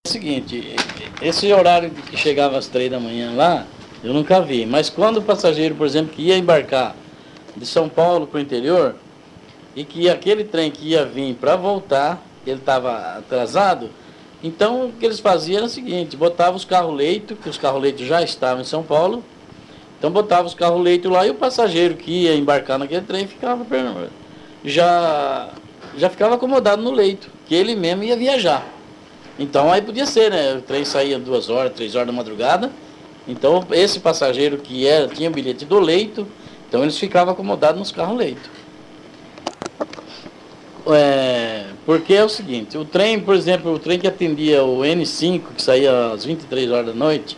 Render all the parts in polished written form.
o seguinte, esse horário que chegava às 3 da manhã lá, eu nunca vi. Mas quando o passageiro, por exemplo, que ia embarcar de São Paulo para o interior, e que aquele trem que ia vir para voltar, ele estava atrasado, então o que eles faziam era o seguinte, botavam os carros-leito, que os carros-leito já estavam em São Paulo, então botava os carros-leito lá e o passageiro que ia embarcar naquele trem ficava já ficava acomodado no leito, que ele mesmo ia viajar. Então aí podia ser, né? O trem saía 2 horas, 3 horas da madrugada. Então esse passageiro que tinha bilhete do leito, então eles ficavam acomodados nos carros-leito. Porque é o seguinte, o trem, por exemplo, o trem que atendia o N5, que saía às 23 horas da noite,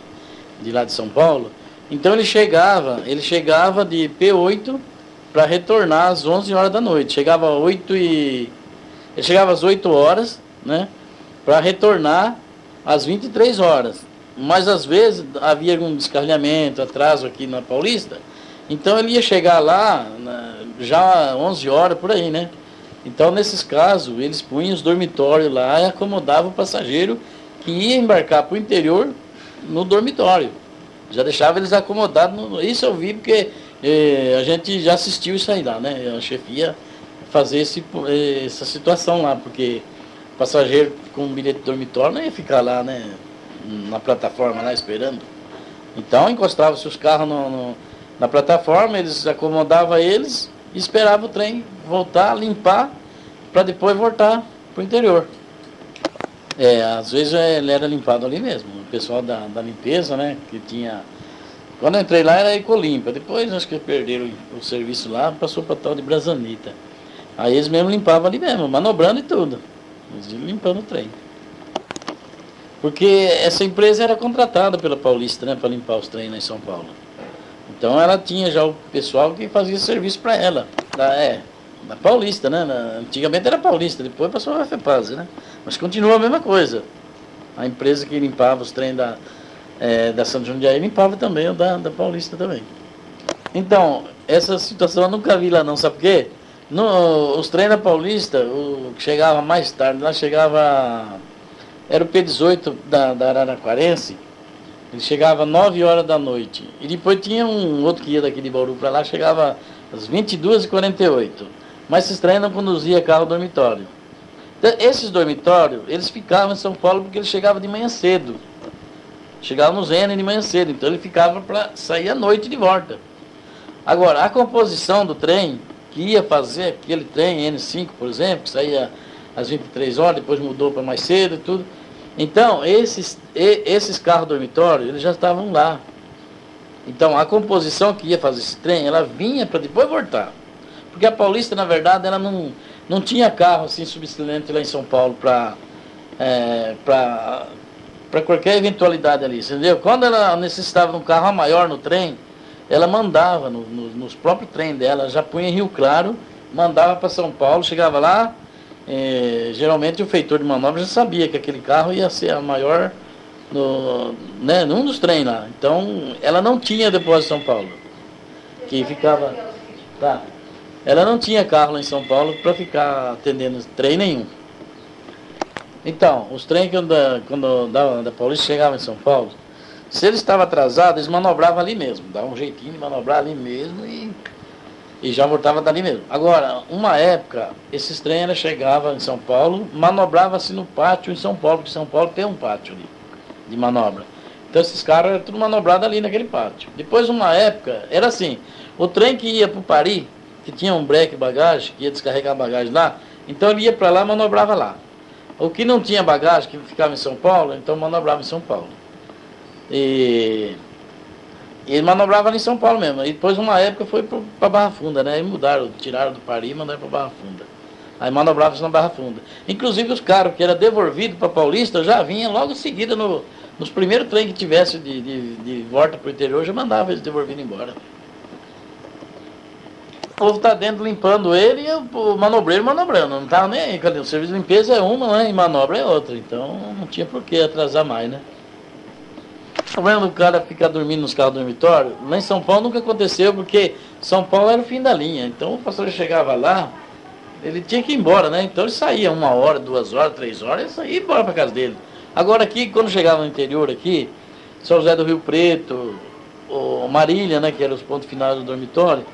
de lá de São Paulo, então ele chegava de P8 para retornar às 11 horas da noite. Ele chegava às 8 horas, né? Para retornar às 23 horas. Mas às vezes havia algum descarrilhamento, atraso aqui na Paulista, então ele ia chegar lá já 11 horas por aí, né? Então nesses casos eles punham os dormitórios lá e acomodavam o passageiro que ia embarcar para o interior no dormitório. Já deixava eles acomodados. Isso eu vi porque a gente já assistiu isso aí lá, né? A chefia fazer essa situação lá, porque passageiro com bilhete de dormitório não ia ficar lá, né, na plataforma lá esperando. Então encostava-se os carros na plataforma, eles acomodavam eles e esperavam o trem voltar, limpar, para depois voltar para o interior. Às vezes ele era limpado ali mesmo, o pessoal da limpeza, né, que tinha... Quando eu entrei lá era Ecolimpa, depois acho que perderam o serviço lá, passou para tal de Brasanita. Aí eles mesmo limpavam ali mesmo, manobrando e tudo. Limpando o trem. Porque essa empresa era contratada pela Paulista, né, para limpar os trens lá em São Paulo. Então ela tinha já o pessoal que fazia serviço para ela. Da Paulista, né? Antigamente era Paulista, depois passou a FEPAS, né? Mas continua a mesma coisa. A empresa que limpava os trens da Santo Jundiaí limpava também o da Paulista também. Então, essa situação eu nunca vi lá não, sabe por quê? Os trens da Paulista, o que chegava mais tarde, lá chegava, era o P18 da Araraquarense, ele chegava às 9 horas da noite, e depois tinha um outro que ia daqui de Bauru para lá, chegava às 22h48, mas esses trens não conduziam carro dormitório. Então, esses dormitórios, eles ficavam em São Paulo porque eles chegavam de manhã cedo, chegavam nos N de manhã cedo, então ele ficava para sair à noite de volta. Agora, a composição do trem, que ia fazer aquele trem N5, por exemplo, que saía às 23 horas, depois mudou para mais cedo e tudo. Então, esses carros dormitórios, eles já estavam lá. Então, a composição que ia fazer esse trem, ela vinha para depois voltar. Porque a Paulista, na verdade, ela não tinha carro assim subsilente lá em São Paulo para qualquer eventualidade ali, entendeu? Quando ela necessitava de um carro maior no trem, ela mandava nos próprios trens dela, já punha em Rio Claro, mandava para São Paulo, chegava lá, geralmente o feitor de manobra já sabia que aquele carro ia ser a maior num dos trens lá. Então, ela não tinha depósito em São Paulo, que ficava... Tá. Ela não tinha carro lá em São Paulo para ficar atendendo trem nenhum. Então, os trens quando da Paulista chegavam em São Paulo, se eles estavam atrasados, eles manobravam ali mesmo. Dava um jeitinho de manobrar ali mesmo e já voltava dali mesmo. Agora, uma época, esses trens chegavam em São Paulo, manobrava-se no pátio em São Paulo, porque São Paulo tem um pátio ali de manobra. Então esses caras eram tudo manobrado ali naquele pátio. Depois, uma época, era assim, o trem que ia para o Paris, que tinha um breque bagagem, que ia descarregar bagagem lá, então ele ia para lá e manobrava lá. O que não tinha bagagem, que ficava em São Paulo, então manobrava em São Paulo. E ele manobrava ali em São Paulo mesmo. E depois, uma época, foi para Barra Funda, né? E mudaram, tiraram do Paris e mandaram para Barra Funda. Aí manobrava-se na Barra Funda. Inclusive, os carros que eram devolvidos para Paulista já vinham logo em seguida, nos primeiros trens que tivesse de volta para o interior, já mandava eles devolvidos embora. O povo está dentro limpando ele e o manobreiro manobrando. Não estava nem aí. O serviço de limpeza é uma, né? E manobra é outra. Então, não tinha por que atrasar mais, né? O problema do cara ficar dormindo nos carros dormitórios, lá em São Paulo nunca aconteceu, porque São Paulo era o fim da linha. Então o pastor chegava lá, ele tinha que ir embora, né? Então ele saía 1 hora, 2 horas, 3 horas, ele saía embora para casa dele. Agora aqui, quando chegava no interior aqui, São José do Rio Preto, o Marília, né, que eram os pontos finais do dormitório,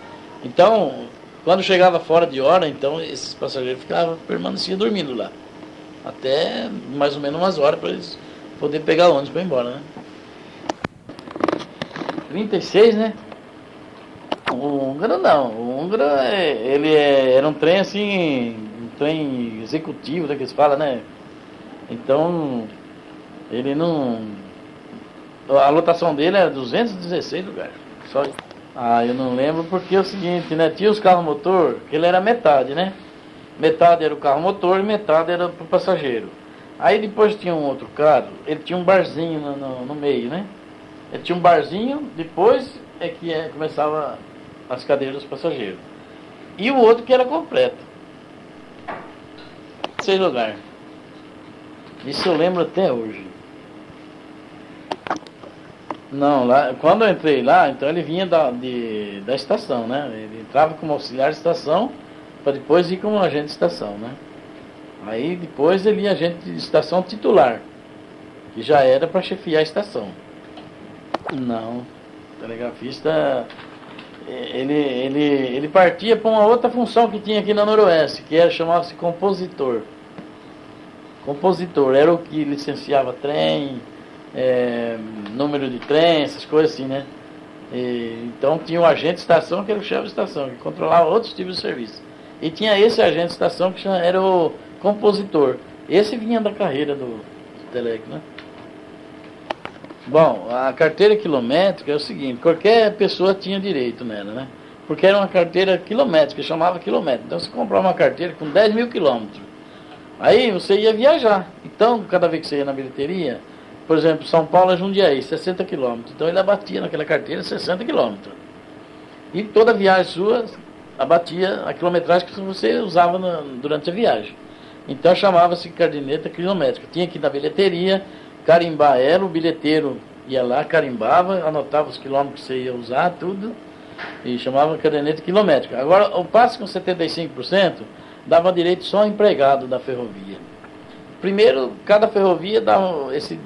então, quando chegava fora de hora, então esses passageiros permaneciam dormindo lá. Até mais ou menos umas horas para eles poderem pegar ônibus para ir embora, né? 36, né? O húngaro não. O húngaro era um trem assim, um trem executivo, né, que eles falam, né? Então, ele não... A lotação dele era 216 lugares. Só isso. Eu não lembro porque é o seguinte, né? Tinha os carros motor, que ele era metade, né? Metade era o carro motor e metade era para o passageiro. Aí depois tinha um outro carro, ele tinha um barzinho no meio, né? Ele tinha um barzinho, depois começava as cadeiras dos passageiros. E o outro que era completo. 6 lugares. Isso eu lembro até hoje. Não, lá, quando eu entrei lá, então ele vinha da estação, né? Ele entrava como auxiliar de estação, para depois ir como agente de estação, né? Aí depois ele ia agente de estação titular, que já era para chefiar a estação. Não, o telegrafista, ele partia para uma outra função que tinha aqui na Noroeste, que chamava-se compositor. Compositor era o que licenciava trem, número de trem, essas coisas assim, né? Então tinha um agente de estação que era o chefe de estação, que controlava outros tipos de serviço. E tinha esse agente de estação que era o compositor. Esse vinha da carreira do Telec, né? Bom, a carteira quilométrica é o seguinte, qualquer pessoa tinha direito nela, né? Porque era uma carteira quilométrica, chamava quilométrica. Então você comprava uma carteira com 10 mil quilômetros. Aí você ia viajar. Então, cada vez que você ia na bilheteria, por exemplo, São Paulo a Jundiaí, 60 quilômetros. Então ele abatia naquela carteira 60 quilômetros. E toda viagem sua abatia a quilometragem que você usava durante a viagem. Então chamava-se caderneta quilométrica. Tinha que ir na bilheteria, carimbar ela, o bilheteiro ia lá, carimbava, anotava os quilômetros que você ia usar, tudo, e chamava caderneta quilométrica. Agora, o passe com 75% dava direito só ao empregado da ferrovia. Primeiro, cada ferrovia dava esse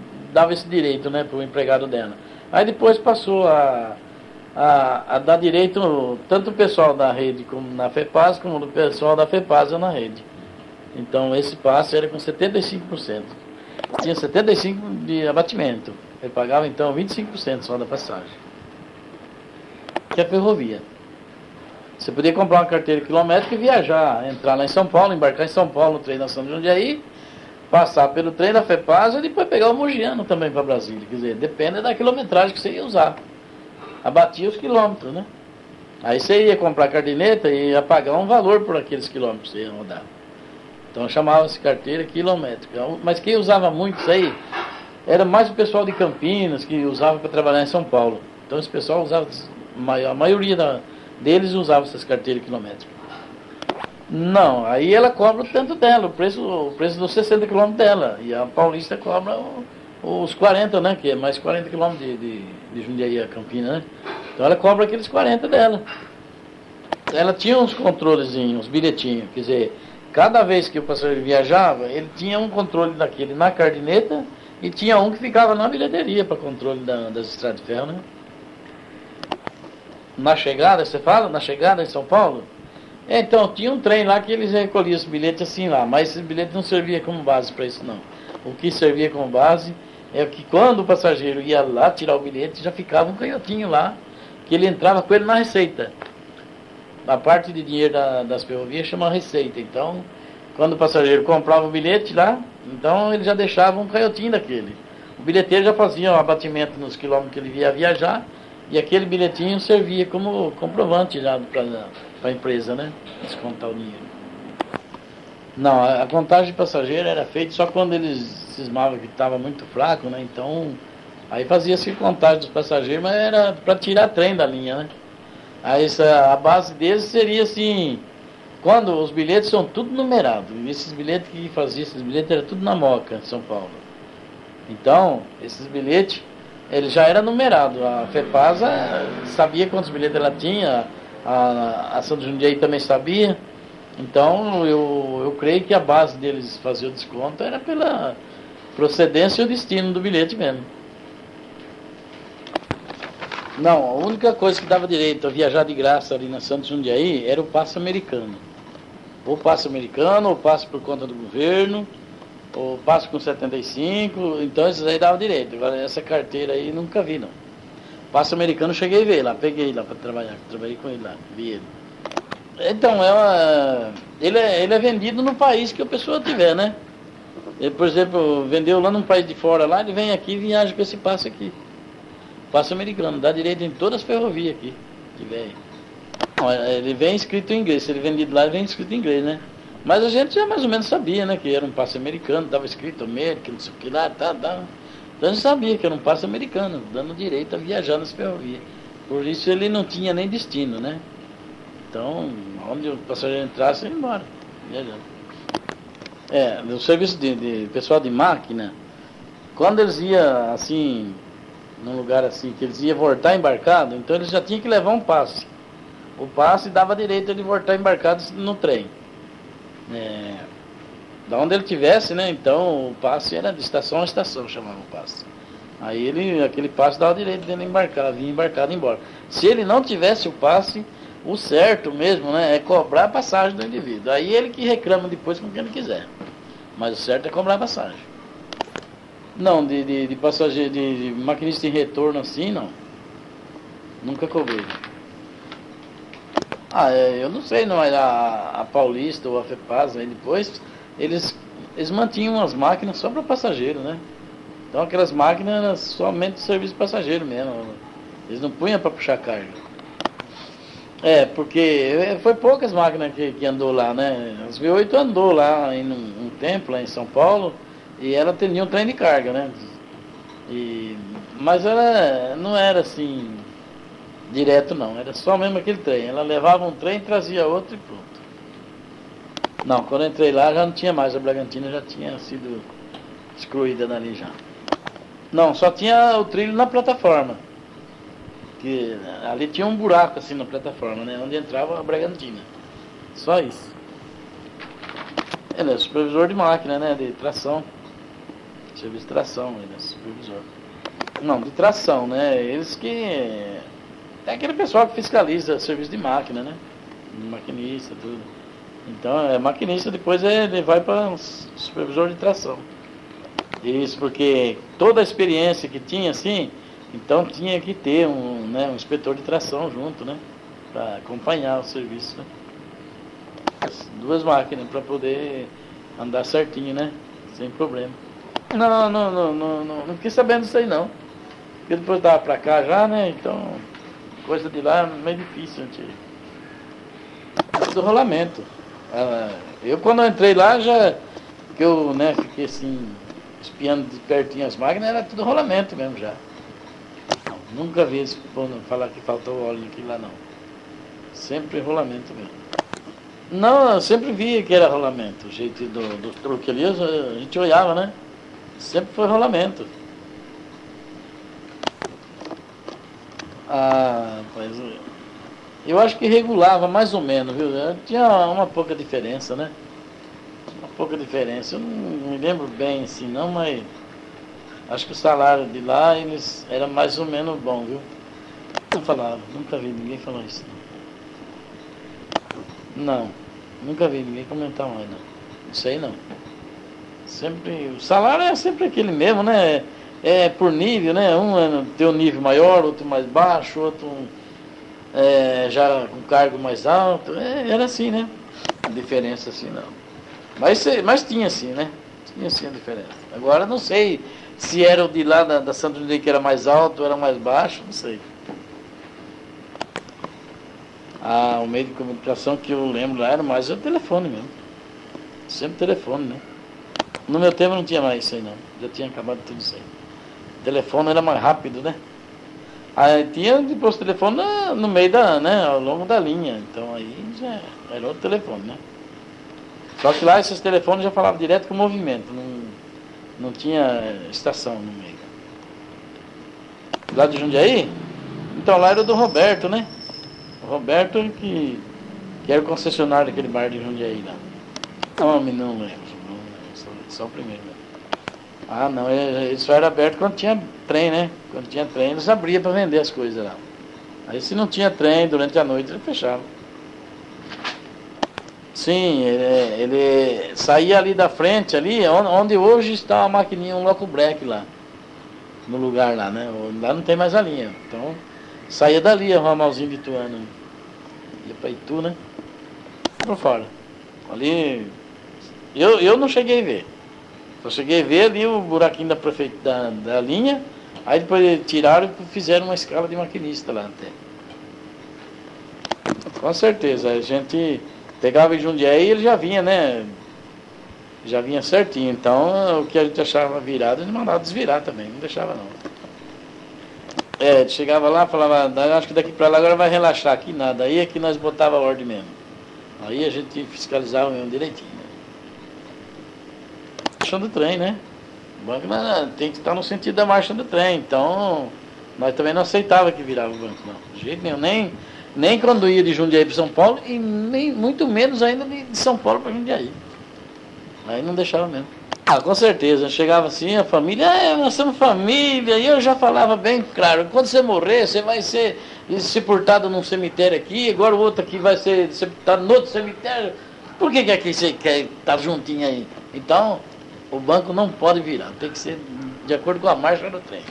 direito, né, para o empregado dela. Aí depois passou a dar direito tanto o pessoal da rede como na FEPAS, como o pessoal da FEPAS na rede. Então esse passe era com 75%. Tinha 75% de abatimento. Ele pagava então 25% só da passagem. Que é a ferrovia. Você podia comprar uma carteira quilométrica e viajar, entrar lá em São Paulo, embarcar em São Paulo no trem da São Jundiaí, passar pelo trem da FEPAS e depois pegar o Mogiano também para Brasília. Quer dizer, depende da quilometragem que você ia usar. Abatia os quilômetros, né? Aí você ia comprar a caderneta e ia pagar um valor por aqueles quilômetros que você ia rodar. Então chamava-se carteira quilométrica. Mas quem usava muito isso aí era mais o pessoal de Campinas, que usava para trabalhar em São Paulo. Então esse pessoal usava, a maioria deles usava essas carteiras quilométricas. Não, aí ela cobra o tanto dela, o preço dos 60 quilômetros dela. E a Paulista cobra os 40, né? Que é mais 40 quilômetros de Jundiaí a Campinas, né? Então ela cobra aqueles 40 dela. Ela tinha uns controlezinhos, uns bilhetinhos, quer dizer, cada vez que o passageiro viajava, ele tinha um controle daquele na caderneta e tinha um que ficava na bilheteria para controle das estradas de ferro, né? Na chegada, você fala? Na chegada em São Paulo? Então, tinha um trem lá que eles recolhiam os bilhetes assim lá, mas esses bilhetes não serviam como base para isso não. O que servia como base é que quando o passageiro ia lá tirar o bilhete, já ficava um canhotinho lá, que ele entrava com ele na receita. A parte de dinheiro das ferrovias chama receita. Então, quando o passageiro comprava o bilhete lá, então ele já deixava um canhotinho daquele. O bilheteiro já fazia um abatimento nos quilômetros que ele ia viajar, e aquele bilhetinho servia como comprovante já para a empresa, né? Descontar o dinheiro. Não, a contagem de passageiro era feita só quando eles cismavam que estava muito fraco, né? Então, aí fazia-se contagem dos passageiros, mas era para tirar trem da linha, né? Aí a base deles seria assim, quando os bilhetes são tudo numerados. Esses bilhetes que faziam esses bilhetes era tudo na Moca, em São Paulo. Então, esses bilhetes, ele já era numerado. A FEPASA sabia quantos bilhetes ela tinha, a São Jundiaí também sabia. Então, eu creio que a base deles fazer o desconto era Procedência e o destino do bilhete mesmo. Não, a única coisa que dava direito a viajar de graça ali na Santos Jundiaí era o passe americano. Ou passe americano, ou passe por conta do governo, ou passe com 75, então esses aí dava direito. Agora essa carteira aí nunca vi não. Passe americano eu cheguei a ver lá, peguei lá para trabalhar, trabalhei com ele lá, vi ele. Então, ele é vendido no país que a pessoa tiver, né? Ele, por exemplo, vendeu lá num país de fora lá, ele vem aqui e viaja com esse passe aqui. Passe americano, dá direito em todas as ferrovias aqui, que vem. Ele vem escrito em inglês, se ele vendido lá, ele vem escrito em inglês, né? Mas a gente já mais ou menos sabia, né? Que era um passe americano, estava escrito América, não sei o que lá, tá. Então a gente sabia que era um passe americano, dando direito a viajar nas ferrovias. Por isso ele não tinha nem destino, né? Então, onde o passageiro entrasse, ele ia embora, viajando. No serviço de pessoal de máquina, quando eles iam assim, num lugar assim, que eles iam voltar embarcado, então eles já tinham que levar um passe. O passe dava direito a ele voltar embarcado no trem. Da onde ele tivesse, né? Então o passe era de estação a estação, chamava o passe. Aí aquele passe dava direito dele embarcar, vinha embarcado embora. Se ele não tivesse o passe, o certo mesmo, né? É cobrar a passagem do indivíduo. Aí ele que reclama depois com quem ele quiser. Mas o certo é cobrar a passagem. Não, de passageiro, de maquinista em retorno assim, não. Nunca cobrei. Eu não sei, não, a Paulista ou a FEPAS, aí depois, eles mantinham as máquinas só para passageiro, né? Então aquelas máquinas eram somente serviço passageiro mesmo. Eles não punham para puxar carga. Porque foi poucas máquinas que andou lá, né? As V8 andou lá em um tempo, lá em São Paulo, e ela atendia um trem de carga, né? Mas ela não era assim, direto não, era só mesmo aquele trem. Ela levava um trem, trazia outro e pronto. Não, quando eu entrei lá já não tinha mais, a Bragantina já tinha sido excluída dali já. Não, só tinha o trilho na plataforma. Que ali tinha um buraco assim na plataforma, né? Onde entrava a Bragantina. Só isso. Ele é supervisor de máquina, né? De tração. Serviço de tração, ele é supervisor. Não, de tração, né? Eles que... É aquele pessoal que fiscaliza serviço de máquina, né? Maquinista, tudo. Então, maquinista, depois ele vai para supervisor de tração. Isso porque toda a experiência que tinha, assim, então tinha que ter um inspetor de tração junto, né? Para acompanhar o serviço, né? As duas máquinas para poder andar certinho, né? Sem problema. Não fiquei sabendo disso aí não. Porque depois dava para cá já, né? Então, coisa de lá é meio difícil, gente. Do rolamento. Eu quando eu entrei lá já, que eu fiquei assim, espiando de pertinho as máquinas, era tudo rolamento mesmo já. Nunca vi eles falar que faltou óleo naquilo lá não. Sempre rolamento mesmo. Não, eu sempre vi que era rolamento. O jeito do truque ali, a gente olhava, né? Sempre foi rolamento. Rapaz, eu acho que regulava mais ou menos, viu? Tinha uma pouca diferença, né? Uma pouca diferença. Eu não me lembro bem assim não, mas acho que o salário de lá eles era mais ou menos bom, viu? Não falava, nunca vi ninguém falar isso. Não, nunca vi ninguém comentar mais não. Isso aí não. Sempre, o salário é sempre aquele mesmo, né? É por nível, né? Um tem um nível maior, outro mais baixo, outro já com cargo mais alto. Era assim, né? A diferença assim não. Mas tinha assim, né? Tinha sim a diferença. Agora não sei se era o de lá da Santo José que era mais alto ou era mais baixo, não sei. O meio de comunicação que eu lembro lá era mais o telefone mesmo. Sempre telefone, né? No meu tempo não tinha mais isso aí não. Já tinha acabado tudo isso aí. O telefone era mais rápido, né? Aí tinha depois o telefone no meio ao longo da linha. Então aí já era outro telefone, né? Só que lá esses telefones já falavam direto com o movimento. Não tinha estação no meio. Lá de Jundiaí? Então lá era do Roberto, né? O Roberto que era o concessionário daquele bar de Jundiaí lá. Não lembro. Só o primeiro mesmo. Ah, não, eles só era aberto quando tinha trem, né? Quando tinha trem, eles abriam para vender as coisas lá. Aí se não tinha trem durante a noite, ele fechava. Sim, ele saía ali da frente, ali, onde hoje está a maquininha, um loco break lá, no lugar lá, né? Lá não tem mais a linha. Então, saía dali o ramalzinho de Ituano. Ia para Itu, né? Por fora. Ali, eu não cheguei a ver. Só cheguei a ver ali o buraquinho da linha, aí depois tiraram e fizeram uma escala de maquinista lá até. Com certeza, a gente pegava em Jundiaí e ele já vinha, né? Já vinha certinho. Então, o que a gente achava virado, ele mandava desvirar também, não deixava não. Ele chegava lá, falava, acho que daqui pra lá agora vai relaxar, aqui nada. Aí é que nós botava a ordem mesmo. Aí a gente fiscalizava mesmo direitinho. Né? Marcha do trem, né? O banco tem que estar no sentido da marcha do trem. Então, nós também não aceitava que virava o banco, não. De jeito nenhum. Nem quando ia de Jundiaí para São Paulo e nem muito menos ainda de São Paulo para Jundiaí. Aí não deixava mesmo. Ah, com certeza. Chegava assim, a família, nós somos família. E eu já falava bem claro, quando você morrer, você vai ser sepultado num cemitério aqui, agora o outro aqui vai ser sepultado no outro cemitério. Por que aqui você quer estar juntinho aí? Então, o banco não pode virar, tem que ser de acordo com a marcha do trem.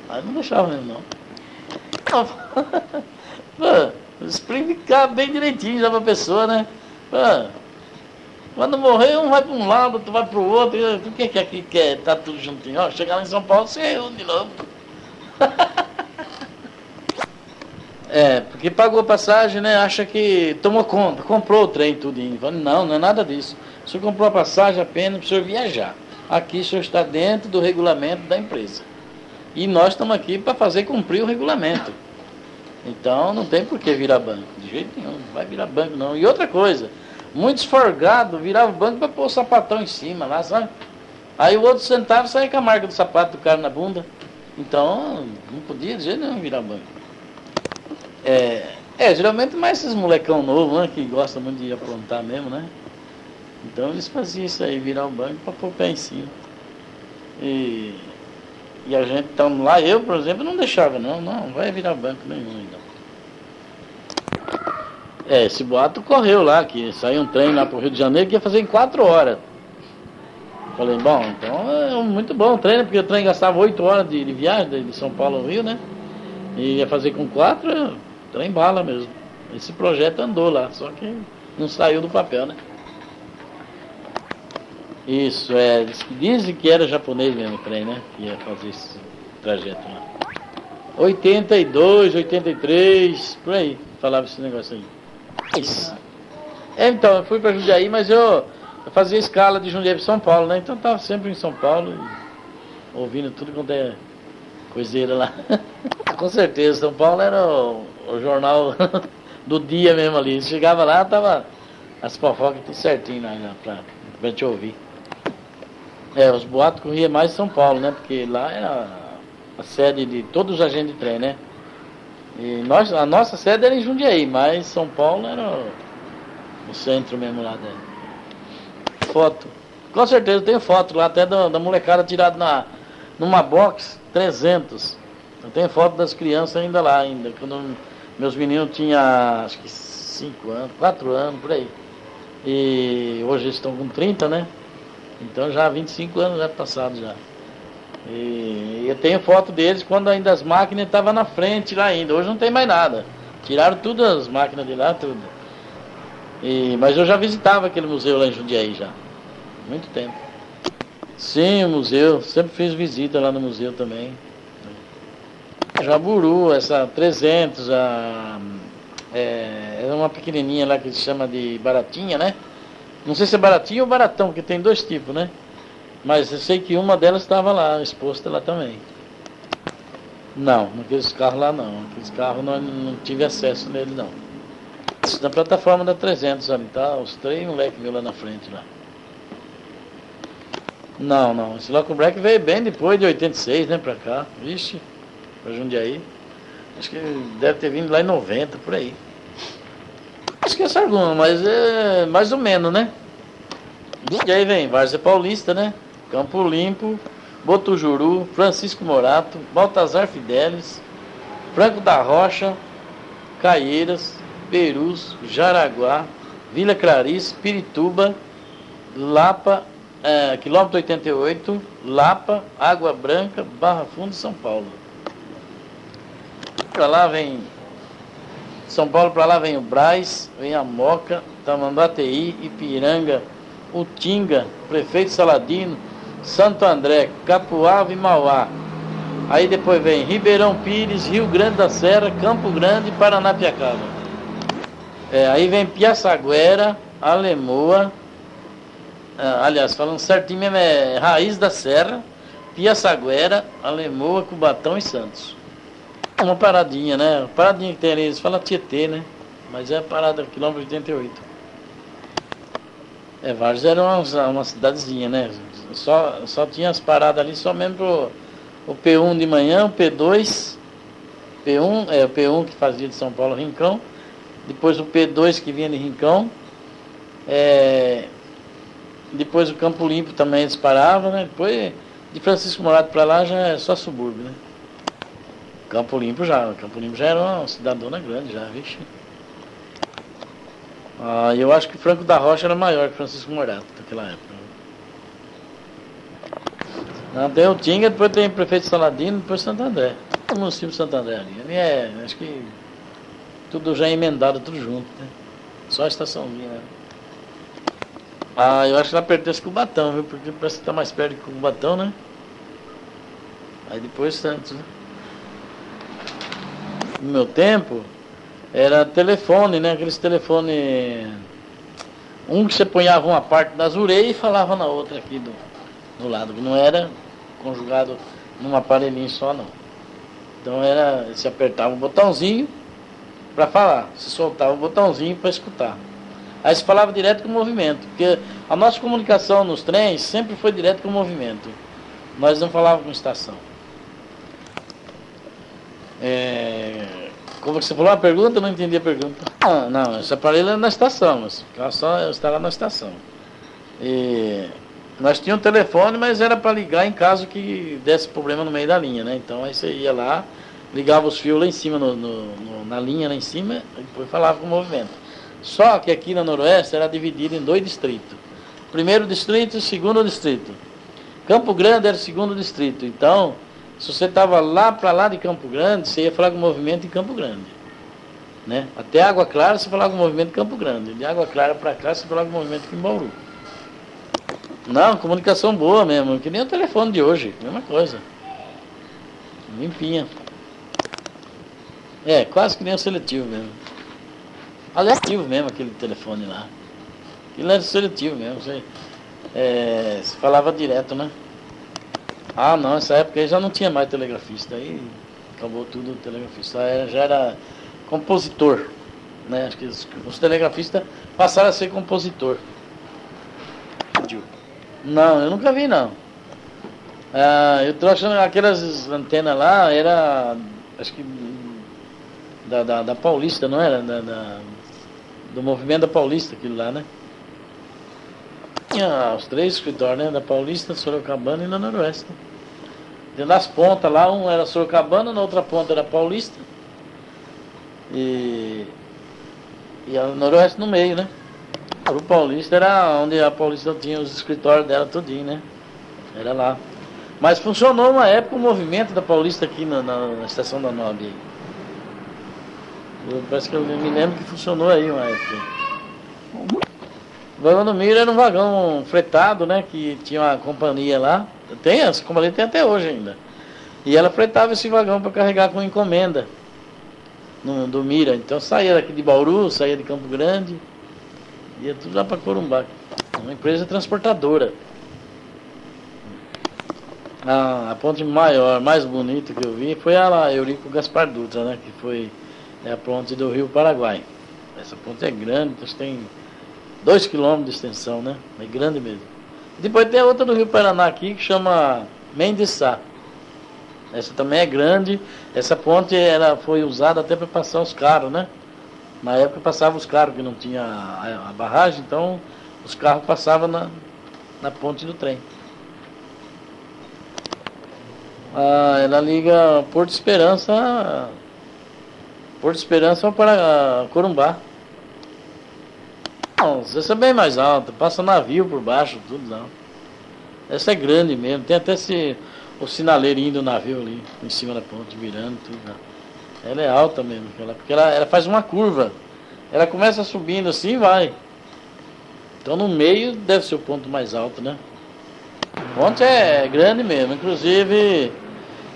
Aí não deixava mesmo, não. Pô, explicar bem direitinho já pra pessoa, né? Pô, quando morrer, um vai para um lado, outro vai para o outro. Por que aqui quer tá tudo juntinho? Ó, chegar lá em São Paulo, você reúne de novo. Porque pagou a passagem, né? Acha que tomou conta, comprou o trem tudinho. Não, não é nada disso. O senhor comprou a passagem apenas para o senhor viajar. Aqui o senhor está dentro do regulamento da empresa. E nós estamos aqui para fazer cumprir o regulamento. Então não tem por que virar banco. De jeito nenhum, não vai virar banco não. E outra coisa, muitos forgados viravam banco para pôr o sapatão em cima lá, sabe? Aí o outro sentava e saía com a marca do sapato do cara na bunda. Então não podia de jeito nenhum virar banco. Geralmente mais esses molecão novos, né, que gostam muito de aprontar mesmo, né? Então eles faziam isso aí, virar o banco para pôr o pé em cima. E a gente, então lá eu, por exemplo, não deixava, não vai virar banco nenhum ainda. Esse boato correu lá, que saiu um trem lá pro Rio de Janeiro que ia fazer em 4 horas. Falei, bom, então é muito bom o trem, né? Porque o trem gastava 8 horas de viagem de São Paulo ao Rio, né? E ia fazer com 4, trem bala mesmo. Esse projeto andou lá, só que não saiu do papel, né? Isso, dizem que era japonês mesmo o trem, né? Que ia fazer esse trajeto lá. 82, 83, por aí, falava esse negócio aí. Isso. Então, eu fui para Jundiaí, mas eu fazia escala de Jundiaí para São Paulo, né? Então eu estava sempre em São Paulo, ouvindo tudo quanto é coiseira lá. Com certeza, São Paulo era o jornal do dia mesmo ali. Chegava lá, tava as fofocas tudo certinho lá pra te ouvir. Os boatos corriam mais em São Paulo, né? Porque lá era a sede de todos os agentes de trem, né? E a nossa sede era em Jundiaí, mas São Paulo era o centro mesmo lá dentro. Foto. Com certeza tem foto lá até da molecada tirada numa box 300. Eu tenho foto das crianças ainda lá, quando meus meninos tinham acho que 5 anos, 4 anos, por aí. E hoje eles estão com 30, né? Então já 25 anos já passados já. E eu tenho foto deles quando ainda as máquinas estavam na frente lá ainda. Hoje não tem mais nada. Tiraram tudo as máquinas de lá, tudo. Mas eu já visitava aquele museu lá em Jundiaí já. Muito tempo. Sim, o museu. Sempre fiz visita lá no museu também. Jaburu, essa 300, é uma pequenininha lá que se chama de baratinha, né? Não sei se é baratinha ou baratão, porque tem 2 tipos, né? Mas eu sei que uma delas estava lá, exposta lá também. Não, naqueles carros lá não. Aqueles carros não tive acesso nele não. Isso na plataforma da 300 ali, tá? Os 3 moleques viu lá na frente lá. Não. Esse Loco Black veio bem depois de 86, né, pra cá. Vixe, pra Jundiaí. Acho que deve ter vindo lá em 90, por aí. Esqueço alguma, mas é mais ou menos, né? E aí vem Várzea Paulista, né? Campo Limpo, Botujuru, Francisco Morato, Baltazar Fidelis, Franco da Rocha, Caieiras, Perus, Jaraguá, Vila Clarice, Pirituba, Lapa, quilômetro 88, Lapa, Água Branca, Barra Funda, São Paulo. Para lá vem São Paulo, para lá vem o Braz, vem a Moca, Tamanduateí, Ipiranga, Utinga, Prefeito Saladino, Santo André, Capuava e Mauá. Aí depois vem Ribeirão Pires, Rio Grande da Serra, Campo Grande e Paranapiacaba. Aí vem Piaçaguera, Alemoa, aliás, falando certinho mesmo, é Raiz da Serra, Piaçaguera, Alemoa, Cubatão e Santos. Uma paradinha, né? A paradinha que tem ali, eles falam Tietê, né? Mas é a parada, quilômetro 88. Vários eram uma cidadezinha, né? Só tinha as paradas ali, só mesmo o P1 de manhã, o P2, o P1 que fazia de São Paulo a Rincão, depois o P2 que vinha de Rincão, depois o Campo Limpo também eles paravam, né? Depois de Francisco Morato para lá já é só subúrbio, né? Campo Limpo já era uma cidadona grande já, vixe. Eu acho que Franco da Rocha era maior que Francisco Morato naquela época. Tem o Tinga, depois tem o Prefeito Saladino, depois Santo André. O município de Santo André ali. Acho que tudo já emendado, tudo junto, né? Só a estaçãozinha, né? Eu acho que ela pertence a Cubatão, viu? Porque parece que tá mais perto de Cubatão, né? Aí depois Santos, né? No meu tempo, era telefone, né? Aqueles telefones. Um que você punhava uma parte das orelhas e falava na outra aqui do lado, que não era conjugado num aparelhinho só, não. Então você apertava um botãozinho para falar, você soltava o botãozinho para escutar. Aí você falava direto com o movimento, porque a nossa comunicação nos trens sempre foi direto com o movimento. Nós não falávamos com estação. Como você falou a pergunta, eu não entendi a pergunta. Não, esse aparelho é na estação, mas só estava na estação. E nós tínhamos um telefone, mas era para ligar em caso que desse problema no meio da linha, né? Então aí você ia lá, ligava os fios lá em cima, na linha lá em cima, e depois falava com o movimento. Só que aqui na Noroeste era dividido em 2 distritos. Primeiro distrito e segundo distrito. Campo Grande era o segundo distrito. Então, se você estava lá para lá de Campo Grande, você ia falar com o movimento em Campo Grande, né? Até Água Clara você falava com o movimento em Campo Grande. De Água Clara para cá você falava com o movimento aqui em Bauru. Não, comunicação boa mesmo, que nem o telefone de hoje, mesma coisa. Limpinha. Quase que nem o seletivo mesmo. Aliás, seletivo mesmo aquele telefone lá. Aquilo era seletivo mesmo, você falava direto, né? Não, nessa época aí já não tinha mais telegrafista, aí acabou tudo o telegrafista, já era compositor, né? Acho que os telegrafistas passaram a ser compositor. Não, eu nunca vi não. Eu tô achando aquelas antenas lá, era, acho que da Paulista, não era? Do movimento da Paulista, aquilo lá, né? Tinha os 3 escritórios, né? Da Paulista, Sorocabana e na Noroeste. Dentro das pontas lá, um era Sorocabana, na outra ponta era Paulista. E a Noroeste no meio, né? O Paulista era onde a Paulista tinha os escritórios dela tudinho, né? Era lá. Mas funcionou uma época o movimento da Paulista aqui na estação da Nobre. Parece que eu me lembro que funcionou aí uma época. O vagão do Mira era um vagão fretado, né? Que tinha uma companhia lá. Tem, essa companhia tem até hoje ainda. E ela fretava esse vagão para carregar com encomenda do Mira. Então saía daqui de Bauru, saía de Campo Grande, ia tudo lá para Corumbá. Uma empresa transportadora. A ponte maior, mais bonita que eu vi foi a lá, Eurico Gaspar Dutra, né? Que foi a ponte do Rio Paraguai. Essa ponte é grande, tem 2 km de extensão, né? É grande mesmo. Depois tem a outra do Rio Paraná aqui, que chama Mendiçá. Essa também é grande. Essa ponte foi usada até para passar os carros, né? Na época passavam os carros, que não tinha a barragem, então os carros passavam na ponte do trem. Ah, ela liga Porto Esperança para Corumbá. Não, essa é bem mais alta, passa navio por baixo, tudo não. Essa é grande mesmo, tem até o sinaleirinho do navio ali, em cima da ponte, virando tudo não. Ela é alta mesmo, porque ela faz uma curva. Ela começa subindo assim e vai. Então no meio deve ser o ponto mais alto, né? A ponte é grande mesmo, inclusive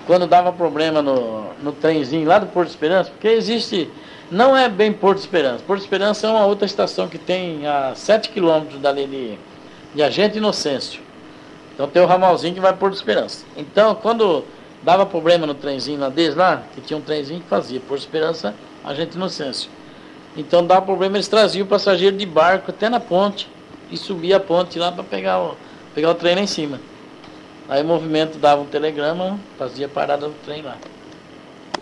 quando dava problema no trenzinho lá do Porto Esperança, porque existe, não é bem Porto Esperança. Porto Esperança é uma outra estação que tem a 7 quilômetros dali de Agente Inocêncio. Então tem o ramalzinho que vai para Porto Esperança. Então quando dava problema no trenzinho lá deles lá, que tinha um trenzinho que fazia Porto Esperança, Agente Inocêncio. Então dava problema, eles traziam o passageiro de barco até na ponte e subia a ponte lá para pegar o trem lá em cima. Aí o movimento dava um telegrama, fazia parada do trem lá.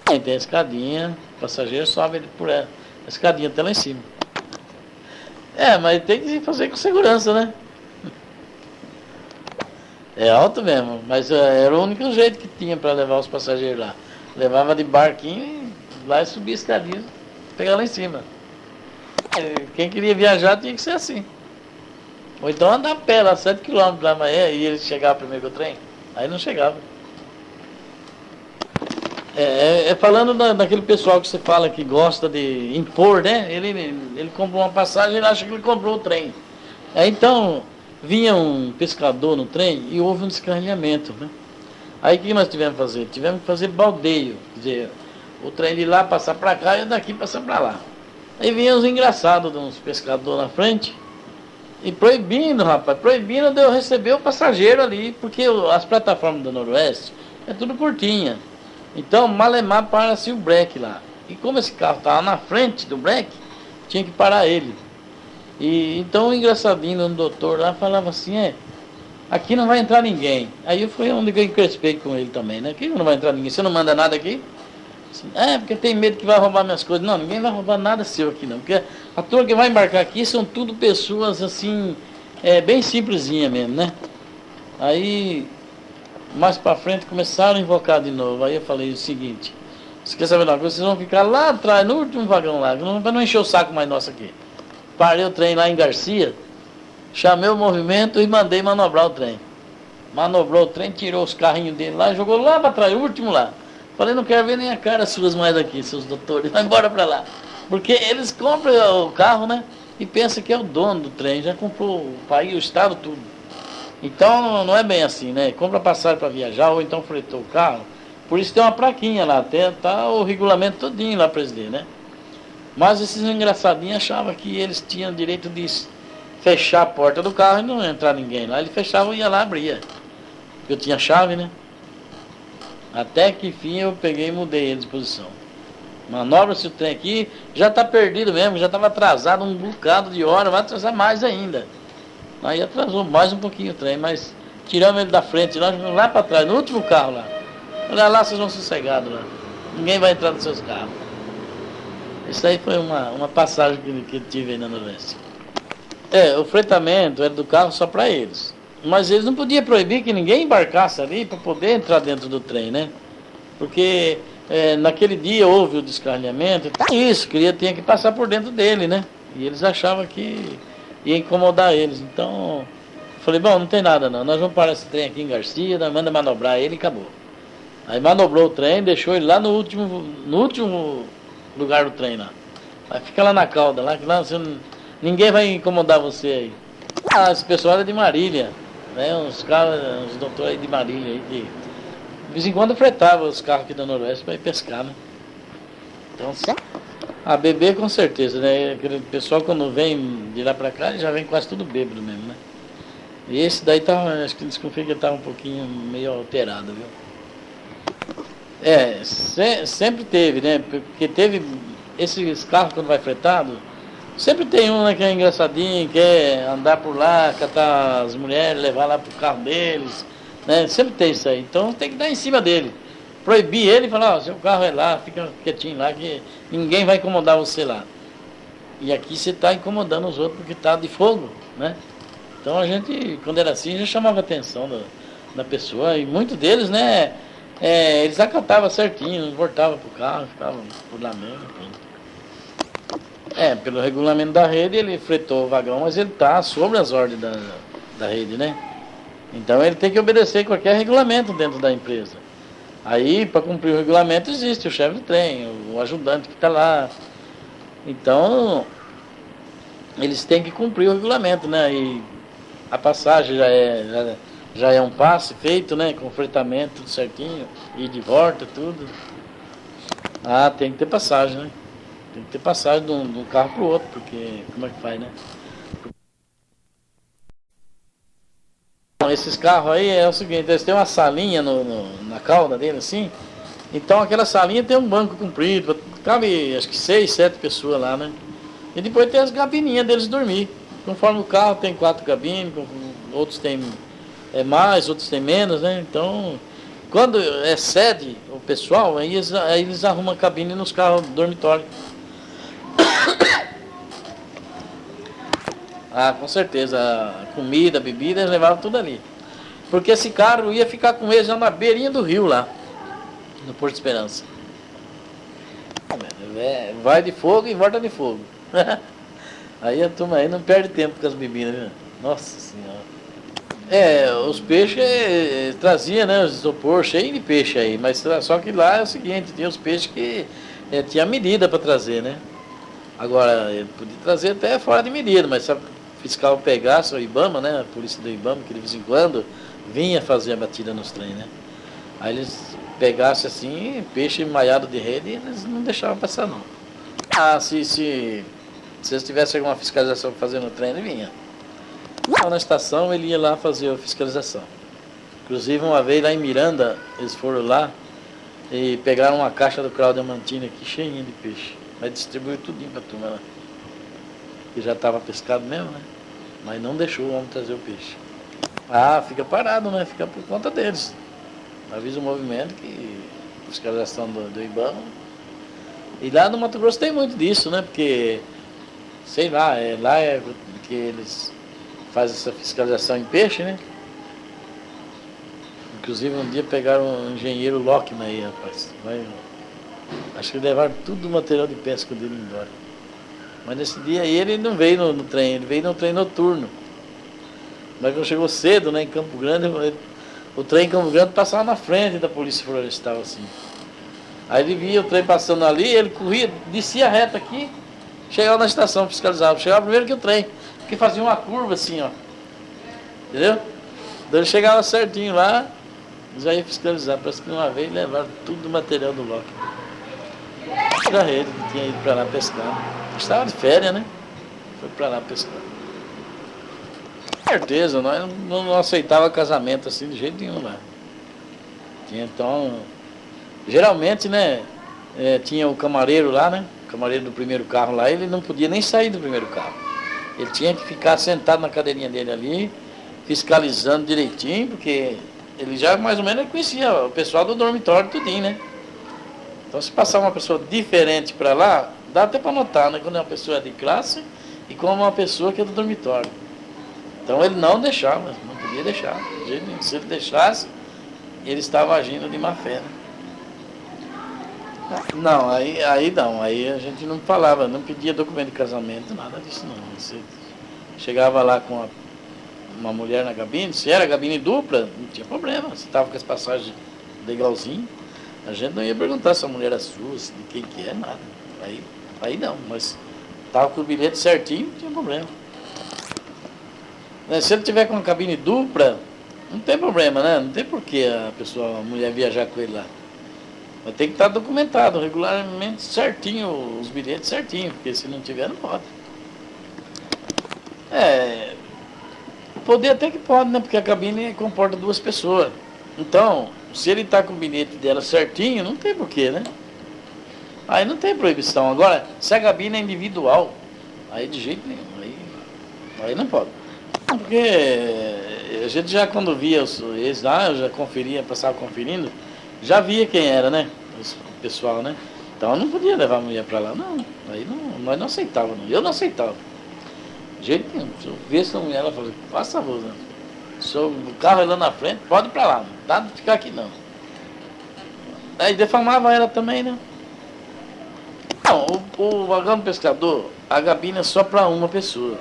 Aí tem a escadinha, o passageiro sobe ele por ela, a escadinha até lá em cima. Mas tem que fazer com segurança, né? É alto mesmo, mas era o único jeito que tinha para levar os passageiros lá. Levava de barquinho e lá e subia a escadinha, pegar lá em cima. Quem queria viajar tinha que ser assim. Ou então andar a pé lá, 7 quilômetros da manhã, e ele chegava primeiro que o trem. Aí não chegava. Falando daquele pessoal que você fala que gosta de impor, né? Ele comprou uma passagem e ele acha que ele comprou o trem. Então, vinha um pescador no trem e houve um descarrilhamento, né? Aí o que nós tivemos que fazer? Tivemos que fazer baldeio. Quer dizer, o trem de lá passar para cá e o daqui passar para lá. Aí vinha uns engraçados de uns pescadores na frente. E proibindo, rapaz, proibindo de eu receber o passageiro ali, porque as plataformas do Noroeste é tudo curtinha. Então, malemar para-se o breque lá. E como esse carro estava na frente do breque, tinha que parar ele. E então o engraçadinho, um doutor lá, falava assim, aqui não vai entrar ninguém. Aí foi onde eu encrespei com ele também, né? Aqui não vai entrar ninguém, você não manda nada aqui? Assim, porque tem medo que vai roubar minhas coisas. Não, ninguém vai roubar nada seu aqui não, porque a turma que vai embarcar aqui são tudo pessoas assim, bem simplesinha mesmo, né? Aí, mais pra frente, começaram a invocar de novo. Aí eu falei o seguinte, você quer saber uma coisa? Vocês vão ficar lá atrás, no último vagão lá, para não encher o saco mais nosso aqui. Parei o trem lá em Garcia, chamei o movimento e mandei manobrar o trem. Manobrou o trem, tirou os carrinhos dele lá, jogou lá para trás, o último lá. Falei, não quero ver nem a cara suas mais aqui, seus doutores, vai embora para lá. Porque eles compram o carro, né? E pensam que é o dono do trem, já comprou o país, o estado, tudo. Então não é bem assim, né? Compra passagem para viajar ou então fretou o carro. Por isso tem uma plaquinha lá, tá o regulamento todinho lá para eles lerem, né? Mas esses engraçadinhos achavam que eles tinham direito de fechar a porta do carro e não entrar ninguém lá. Ele fechava e ia lá, abria. Porque eu tinha chave, né? Até que enfim eu peguei e mudei a disposição. Manobra-se o trem aqui, já está perdido mesmo, já estava atrasado um bocado de hora, vai atrasar mais ainda. Aí atrasou mais um pouquinho o trem, mas tiramos ele da frente, lá para trás, no último carro lá. Olha lá, vocês vão sossegados lá. Ninguém vai entrar nos seus carros. Isso aí foi uma passagem que eu tive aí na Noroeste. O fretamento era do carro só para eles. Mas eles não podiam proibir que ninguém embarcasse ali para poder entrar dentro do trem, né? Porque naquele dia houve o descarrilhamento, isso, tinha que passar por dentro dele, né? E eles achavam que ia incomodar eles. Então, eu falei, bom, não tem nada não, nós vamos parar esse trem aqui em Garcia, nós manda manobrar ele e acabou. Aí manobrou o trem, deixou ele lá no último lugar do trem lá. Aí fica lá na cauda, lá que lá ninguém vai incomodar você aí. Esse pessoal era de Marília, né? Uns doutores aí de Marília aí de vez em quando fretava os carros aqui da Noroeste para ir pescar, né? Então, beber com certeza, né? Aquele pessoal quando vem de lá para cá, já vem quase tudo bêbado mesmo, né? E esse daí acho que desconfio que ele tava um pouquinho meio alterado, viu? Sempre teve, né? Porque teve esses carros quando vai fretado, sempre tem um, né, que é engraçadinho, quer andar por lá, catar as mulheres, levar lá pro carro deles, né? Sempre tem isso aí. Então tem que dar em cima dele. Proibir ele e falar, seu carro é lá, fica quietinho lá, que ninguém vai incomodar você lá. E aqui você está incomodando os outros porque está de fogo, né? Então a gente, quando era assim, já chamava a atenção da pessoa. E muitos deles, né, Eles acatavam certinho, não voltavam pro carro, ficavam por lá mesmo. Pelo regulamento da rede, ele fretou o vagão, mas ele está sobre as ordens da rede, né? Então ele tem que obedecer qualquer regulamento dentro da empresa. Aí, para cumprir o regulamento, existe o chefe do trem, o ajudante que está lá. Então, eles têm que cumprir o regulamento, né? E a passagem já é um passe feito, né? Com fretamento, tudo certinho, e de volta, tudo. Tem que ter passagem, né? Tem que ter passagem de um carro para o outro, porque como é que faz, né? Esses carros aí é o seguinte, eles têm uma salinha na cauda dele, assim. Então aquela salinha tem um banco comprido, cabe acho que 6, 7 pessoas lá, né? E depois tem as gabininhas deles dormir. Conforme o carro tem 4 cabines, outros tem mais, outros tem menos, né? Então, quando excede o pessoal, aí eles arrumam a cabine nos carros dormitórios. Com certeza, a comida, a bebida, eles levavam tudo ali. Porque esse carro ia ficar com eles já na beirinha do rio lá, no Porto Esperança. Vai de fogo e volta de fogo. Aí a turma aí não perde tempo com as bebidas, viu? Nossa Senhora. Os peixes trazia, né? Os isopor cheio de peixe aí, mas só que lá é o seguinte, tinha os peixes que tinha medida para trazer, né? Agora, ele podia trazer até fora de medida, mas se o fiscal pegasse o IBAMA, né? A polícia do IBAMA, que de vez em quando vinha fazer a batida nos trens, né? Aí eles pegassem assim, peixe maiado de rede, eles não deixavam passar não. Se eles tivessem alguma fiscalização para fazer no trem, ele vinha. Na estação ele ia lá fazer a fiscalização. Inclusive uma vez lá em Miranda, eles foram lá e pegaram uma caixa do Cláudio Mantini aqui cheinha de peixe. Mas distribuiu tudinho para a turma lá. Que já estava pescado mesmo, né? Mas não deixou o homem trazer o peixe. Fica parado, né? Fica por conta deles. Avisa o movimento que fiscalização do IBAMA. E lá no Mato Grosso tem muito disso, né? Porque, sei lá, lá é que eles fazem essa fiscalização em peixe, né? Inclusive um dia pegaram um engenheiro Lockman aí, rapaz. Acho que levaram tudo o material de pesca dele embora. Mas nesse dia aí ele não veio no trem, ele veio no trem noturno. Mas quando chegou cedo, né, em Campo Grande, o trem em Campo Grande passava na frente da polícia florestal, assim. Aí ele via o trem passando ali, ele corria, descia reto aqui, chegava na estação, fiscalizava. Chegava primeiro que o trem, porque fazia uma curva assim, ó. Entendeu? Então ele chegava certinho lá, já ia fiscalizar. Parece que uma vez levaram tudo o material do Loki. Da rede, que tinha ido para lá pescar. Estava de férias, né? Foi para lá pescar. Com certeza, nós não aceitava casamento assim de jeito nenhum lá. Então, geralmente, né? Tinha o camareiro lá, né? O camareiro do primeiro carro lá, ele não podia nem sair do primeiro carro. Ele tinha que ficar sentado na cadeirinha dele ali, fiscalizando direitinho, porque ele já mais ou menos conhecia o pessoal do dormitório tudinho, né? Então se passar uma pessoa diferente para lá, dá até para notar, né? Quando é uma pessoa de classe e como uma pessoa que é do dormitório. Então ele não deixava, não podia deixar. Se ele deixasse, ele estava agindo de má fé, né? Não, aí não, aí a gente não falava, não pedia documento de casamento, nada disso não. Você chegava lá com uma mulher na cabine, se era cabine dupla, não tinha problema, você estava com as passagens legalzinho, a gente não ia perguntar se a mulher era sua, de quem que é, nada. Aí não, mas estava com o bilhete certinho, não tinha problema. Se ele tiver com uma cabine dupla, não tem problema, né? Não tem por que a mulher viajar com ele lá. Mas tem que estar documentado regularmente certinho, os bilhetes certinho, porque se não tiver, não pode. Poder até que pode, né? Porque a cabine comporta 2 pessoas. Então, se ele está com o bilhete dela certinho, não tem porquê, né? Aí não tem proibição. Agora, se a cabine é individual, aí de jeito nenhum, aí não pode. Porque a gente já quando via eles lá, eu já conferia, passava conferindo, já via quem era, né? O pessoal, né? Então eu não podia levar a mulher para lá, não. Aí nós não aceitávamos, não. Eu não aceitava. De jeito nenhum. Se eu visse a mulher, ela falou, faça favor, né? Se o carro é lá na frente, pode ir para lá, não dá de ficar aqui não. Aí defamava ela também, né? Não, o vagão do pescador, a gabina é só para uma pessoa.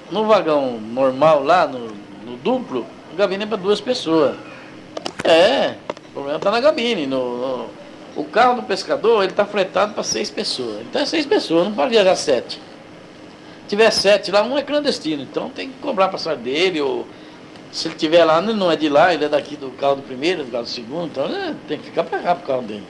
No vagão normal lá, no duplo, a gabina é para 2 pessoas. O problema está na gabine. O carro do pescador, ele está fretado para 6 pessoas. Então é 6 pessoas, não pode viajar 7. Se tiver 7 lá, um é clandestino, então tem que cobrar a passagem dele, ou se ele estiver lá, ele não é de lá, ele é daqui do carro do primeiro, do carro do segundo, então tem que ficar para cá pro carro dele.